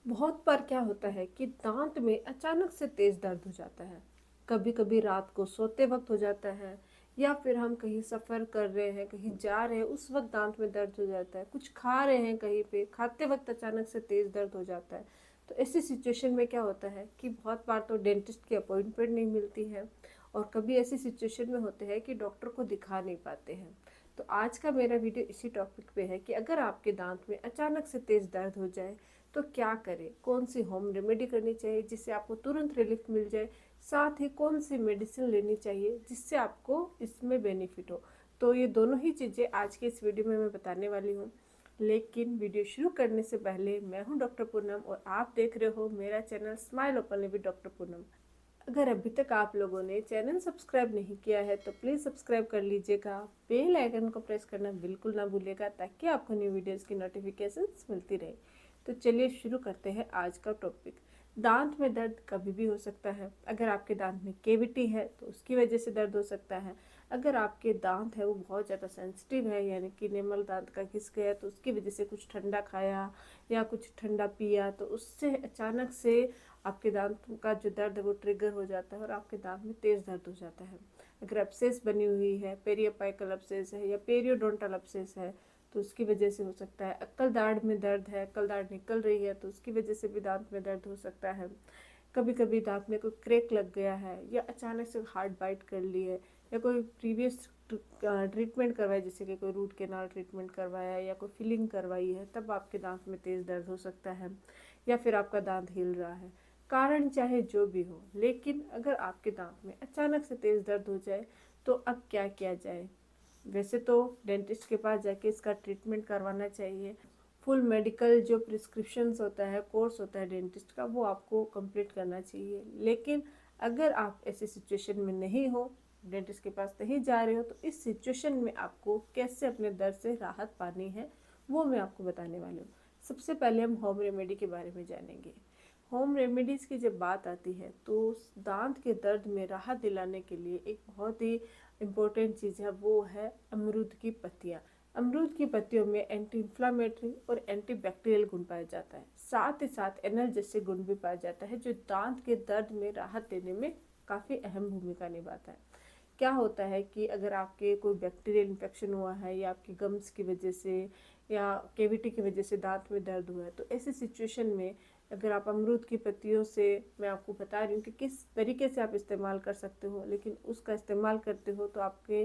बहुत बार क्या होता है कि दांत में अचानक से तेज दर्द हो जाता है। कभी कभी रात को सोते वक्त हो जाता है, या फिर हम कहीं सफ़र कर रहे हैं, कहीं जा रहे हैं, उस वक्त दांत में दर्द हो जाता है। कुछ खा रहे हैं, कहीं पे खाते वक्त अचानक से तेज दर्द हो जाता है। तो ऐसी सिचुएशन में क्या होता है कि बहुत बार तो डेंटिस्ट की अपॉइंटमेंट नहीं मिलती है, और कभी ऐसी सिचुएशन में होते हैं कि डॉक्टर को दिखा नहीं पाते हैं। तो आज का मेरा वीडियो इसी टॉपिक पे है कि अगर आपके दांत में अचानक से तेज दर्द हो जाए तो क्या करें, कौन सी होम रेमेडी करनी चाहिए जिससे आपको तुरंत रिलीफ मिल जाए, साथ ही कौन सी मेडिसिन लेनी चाहिए जिससे आपको इसमें बेनिफिट हो। तो ये दोनों ही चीज़ें आज के इस वीडियो में मैं बताने वाली हूँ। लेकिन वीडियो शुरू करने से पहले, मैं हूँ डॉक्टर पूनम और आप देख रहे हो मेरा channel smile openly with doctor Poonam. अगर अभी तक आप लोगों ने चैनल सब्सक्राइब नहीं किया है तो प्लीज़ सब्सक्राइब कर लीजिएगा। बेल आइकन को प्रेस करना बिल्कुल ना भूलिएगा ताकि आपको न्यू वीडियोस की नोटिफिकेशंस मिलती रहे। तो चलिए शुरू करते हैं आज का टॉपिक। दांत में दर्द कभी भी हो सकता है। अगर आपके दांत में केविटी है तो उसकी वजह से दर्द हो सकता है। अगर आपके दांत है वो बहुत ज़्यादा सेंसिटिव है, यानी कि नेमल दांत का घिस गया, तो उसकी वजह से कुछ ठंडा खाया या कुछ ठंडा पिया तो उससे अचानक से आपके दांत का जो दर्द है वो ट्रिगर हो जाता है और आपके दांत में तेज़ दर्द हो जाता है। अगर अपसेस बनी हुई है, पेरियोपाइकल अपसेस है या पेरियोडोंटल अपसेस है, तो उसकी वजह से हो सकता है। अक्कल दाढ़ में दर्द है, अक्कल दाढ़ निकल रही है, तो उसकी वजह से भी दांत में दर्द हो सकता है। कभी कभी दांत में कोई क्रैक लग गया है, या अचानक से हार्ड बाइट कर ली है, या कोई प्रीवियस ट्रीटमेंट करवाया, जैसे कि कोई रूट कैनाल ट्रीटमेंट करवाया या कोई फिलिंग करवाई है, तब आपके दांत में तेज़ दर्द हो सकता है। या फिर आपका दांत हिल रहा है। कारण चाहे जो भी हो, लेकिन अगर आपके दांत में अचानक से तेज़ दर्द हो जाए तो अब क्या किया जाए। वैसे तो डेंटिस्ट के पास जाके इसका ट्रीटमेंट करवाना चाहिए। फुल मेडिकल जो प्रिस्क्रिप्शंस होता है, कोर्स होता है डेंटिस्ट का, वो आपको कंप्लीट करना चाहिए। लेकिन अगर आप ऐसी सिचुएशन में नहीं हो, डेंटिस्ट के पास नहीं जा रहे हो, तो इस सिचुएशन में आपको कैसे अपने दर्द से राहत पानी है वो मैं आपको बताने वाली हूँ। सबसे पहले हम होम रेमेडी के बारे में जानेंगे। होम रेमेडीज़ की जब बात आती है तो दांत के दर्द में राहत दिलाने के लिए एक बहुत ही इम्पोर्टेंट चीज़ है, वो है अमरूद की पत्तियाँ। अमरूद की पत्तियों में एंटी इन्फ्लामेटरी और एंटी बैक्टीरियल गुण पाया जाता है। साथ ही साथ एनल जैसे गुण भी पाया जाता है जो दांत के दर्द में राहत देने में काफ़ी अहम भूमिका निभाता है। क्या होता है कि अगर आपके कोई बैक्टीरियल इन्फेक्शन हुआ है, या आपकी गम्स की वजह से या केविटी की वजह से दांत में दर्द हुआ है, तो ऐसी सिचुएशन में अगर आप अमरूद की पत्तियों से, मैं आपको बता रही हूँ कि किस तरीके से आप इस्तेमाल कर सकते हो, लेकिन उसका इस्तेमाल करते हो तो आपके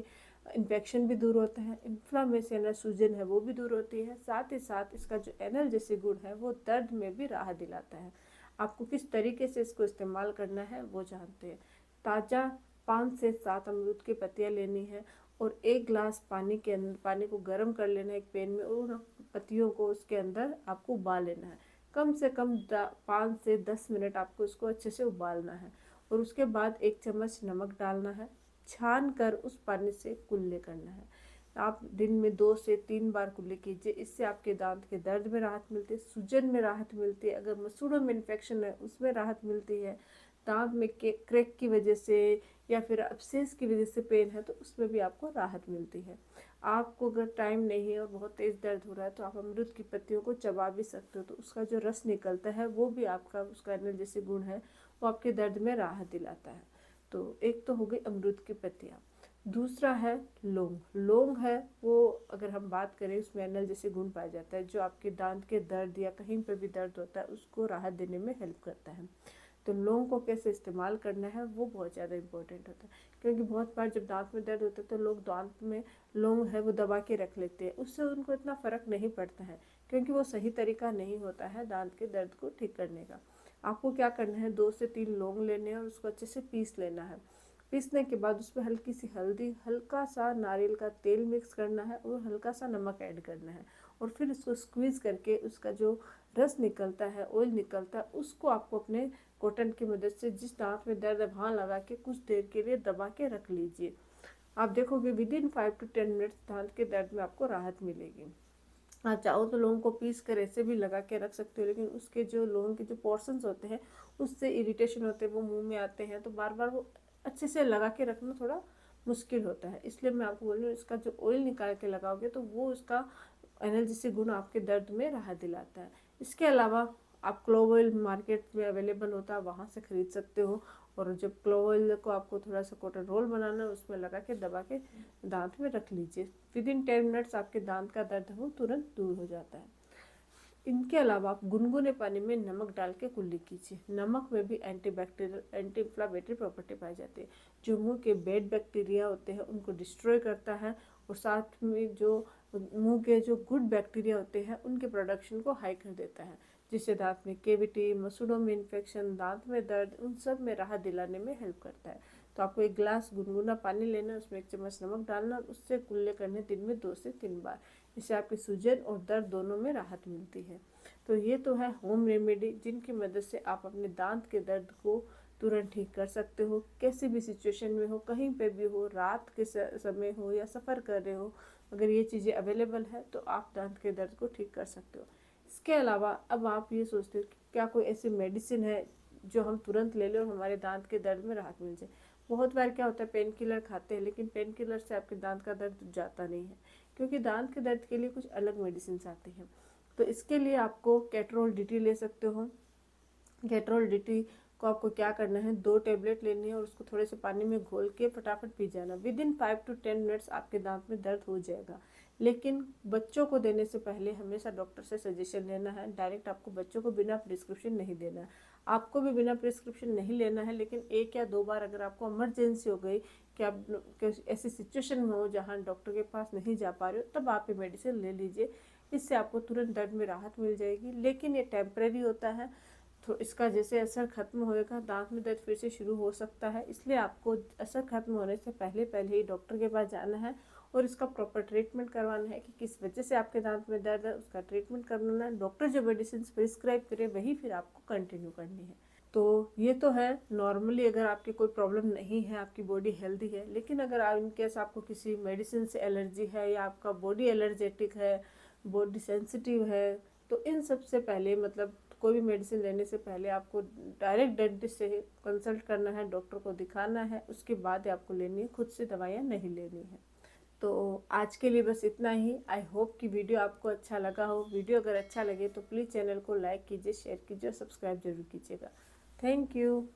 इन्फेक्शन भी दूर होता है, इन्फ्लामेशन या सूजन है वो भी दूर होती है। साथ ही साथ इसका जो एनल जैसे गुण है वो दर्द में भी राहत दिलाता है। आपको किस तरीके से इसको इस्तेमाल करना है वो जानते हैं। ताज़ा 5 से 7 अमरूद की पत्तियाँ लेनी है और 1 गिलास पानी के अंदर, पानी को गर्म कर लेना है एक पैन में, और पत्तियों को उसके अंदर आपको उबाल लेना है। कम से कम 5 से 10 मिनट आपको इसको अच्छे से उबालना है, और उसके बाद 1 चम्मच नमक डालना है। छान कर उस पानी से कुल्ले करना है। आप दिन में 2 से 3 बार कुल्ले कीजिए। इससे आपके दांत के दर्द में राहत मिलती है, सूजन में राहत मिलती है, अगर मसूड़ों में इन्फेक्शन है उसमें राहत मिलती है, दांत में क्रैक की वजह से या फिर अपसेस की वजह से पेन है तो उसमें भी आपको राहत मिलती है। आपको अगर टाइम नहीं है और बहुत तेज़ दर्द हो रहा है तो आप अमरूद की पत्तियों को चबा भी सकते हो, तो उसका जो रस निकलता है वो भी आपका, उसका एनर्जी जैसे गुण है वो आपके दर्द में राहत दिलाता है। तो एक तो हो गई अमरूद की पत्तियाँ। दूसरा है लौंग। लौंग है वो, अगर हम बात करें, उसमें एनल जैसे गुण पाया जाता है जो आपके दांत के दर्द या कहीं पर भी दर्द होता है उसको राहत देने में हेल्प करता है। तो लौंग को कैसे इस्तेमाल करना है वो बहुत ज़्यादा इम्पोर्टेंट होता है, क्योंकि बहुत बार जब दांत में दर्द होता है तो लोग दांत में लौंग है वो दबा के रख लेते हैं, उससे उनको इतना फ़र्क नहीं पड़ता है, क्योंकि वो सही तरीका नहीं होता है दांत के दर्द को ठीक करने का। आपको क्या करना है, 2 से 3 लौंग लेने हैं और उसको अच्छे से पीस लेना है। पीसने के बाद उसमें हल्की सी हल्दी, हल्का सा नारियल का तेल मिक्स करना है और हल्का सा नमक ऐड करना है, और फिर उसको स्क्वीज़ करके उसका जो रस निकलता है, ऑयल निकलता है, उसको आपको अपने कॉटन की मदद से जिस दांत में दर्द है वहाँ लगा के कुछ देर के लिए दबा के रख लीजिए। आप देखोगे विदिन 5 to 10 मिनट्स दांत के दर्द में आपको राहत मिलेगी। आप चाहो तो लौंग को पीस कर ऐसे भी लगा के रख सकते हो, लेकिन उसके जो लौंग के जो पोर्शंस होते हैं उससे इरिटेशन होते हैं, वो मुंह में आते हैं, तो बार बार वो अच्छे से लगा के रखना थोड़ा मुश्किल होता है। इसलिए मैं आपको बोल रही हूँ, इसका जो ऑयल निकाल के लगाओगे तो वो उसका एनर्जी से गुण आपके दर्द में राहत दिलाता है। इसके अलावा आप क्लोव ऑयल मार्केट में अवेलेबल होता है, वहाँ से खरीद सकते हो। और जब क्लोव ऑयल को आपको थोड़ा सा कॉटन रोल बनाना है, उसमें लगा के दबा के दांत में रख लीजिए। विदिन 10 मिनट्स आपके दांत का दर्द वो तुरंत दूर हो जाता है। इनके अलावा आप गुनगुने पानी में नमक डाल के कुल्ली कीजिए। नमक में भी एंटीबैक्टीरियल, एंटी इन्फ्लामेटरी प्रॉपर्टी पाई जाती है, जो मुंह के बैड बैक्टीरिया होते हैं उनको डिस्ट्रॉय करता है, और साथ में जो मुंह के जो गुड बैक्टीरिया होते हैं उनके प्रोडक्शन को हाई कर देता है, जिससे दांत में केविटी, मसूड़ों में इन्फेक्शन, दांत में दर्द, उन सब में राहत दिलाने में हेल्प करता है। तो आपको एक गिलास गुनगुना पानी लेना, उसमें 1 चम्मच नमक डालना, उससे कुल्ले करने दिन में 2 से 3 बार। इससे आपकी सूजन और दर्द दोनों में राहत मिलती है। तो ये तो है होम रेमेडी, जिनकी मदद से आप अपने दांत के दर्द को तुरंत ठीक कर सकते हो। कैसी भी सिचुएशन में हो, कहीं पे भी हो, रात के समय हो या सफ़र कर रहे हो, अगर ये चीज़ें अवेलेबल है तो आप दांत के दर्द को ठीक कर सकते हो। इसके अलावा अब आप ये सोचते हो कि क्या कोई ऐसी मेडिसिन है जो हम तुरंत ले लें और हमारे दांत के दर्द में राहत मिल जाए। बहुत बार क्या होता है, पेन किलर खाते हैं, लेकिन पेन किलर से आपके दांत का दर्द जाता नहीं है, क्योंकि दांत के दर्द के लिए कुछ अलग मेडिसिन आती हैं। तो इसके लिए आपको कैटरोल डीटी ले सकते हो। कैटरोल डीटी को आपको क्या करना है, 2 टेबलेट लेनी है और उसको थोड़े से पानी में घोल के फटाफट पी जाना। विदिन 5 to 10 मिनट्स आपके दांत में दर्द हो जाएगा। लेकिन बच्चों को देने से पहले हमेशा डॉक्टर से सजेशन लेना है। डायरेक्ट आपको बच्चों को बिना प्रिस्क्रिप्शन नहीं देना है। आपको भी बिना प्रिस्क्रिप्शन नहीं लेना है, लेकिन 1 या 2 बार अगर आपको इमरजेंसी हो गई कि आप ऐसी सिचुएशन में हो जहाँ डॉक्टर के पास नहीं जा पा रहे हो, तब आप ये मेडिसिन ले लीजिए। इससे आपको तुरंत दर्द में राहत मिल जाएगी, लेकिन ये टेम्परेरी होता है। तो इसका जैसे असर खत्म होएगा, दांत में दर्द फिर से शुरू हो सकता है। इसलिए आपको असर खत्म होने से पहले पहले ही डॉक्टर के पास जाना है और इसका प्रॉपर ट्रीटमेंट करवाना है कि किस वजह से आपके दांत में दर्द है, उसका ट्रीटमेंट करना है। डॉक्टर जो मेडिसिन प्रिस्क्राइब करे वही फिर आपको कंटिन्यू करनी है। तो ये तो है नॉर्मली अगर आपकी कोई प्रॉब्लम नहीं है, आपकी बॉडी हेल्दी है। लेकिन अगर आप इनकेस आपको किसी मेडिसिन से एलर्जी है या आपका बॉडी एलर्जेटिक है, बॉडी सेंसिटिव है, तो इन सब से पहले मतलब कोई भी मेडिसिन लेने से पहले आपको डायरेक्ट डेंटिस्ट से कंसल्ट करना है, डॉक्टर को दिखाना है, उसके बाद आपको लेनी है, खुद से दवाइयाँ नहीं लेनी है। तो आज के लिए बस इतना ही। आई होप कि वीडियो आपको अच्छा लगा हो। वीडियो अगर अच्छा लगे तो प्लीज़ चैनल को लाइक कीजिए, शेयर कीजिए और सब्सक्राइब जरूर कीजिएगा। Thank you.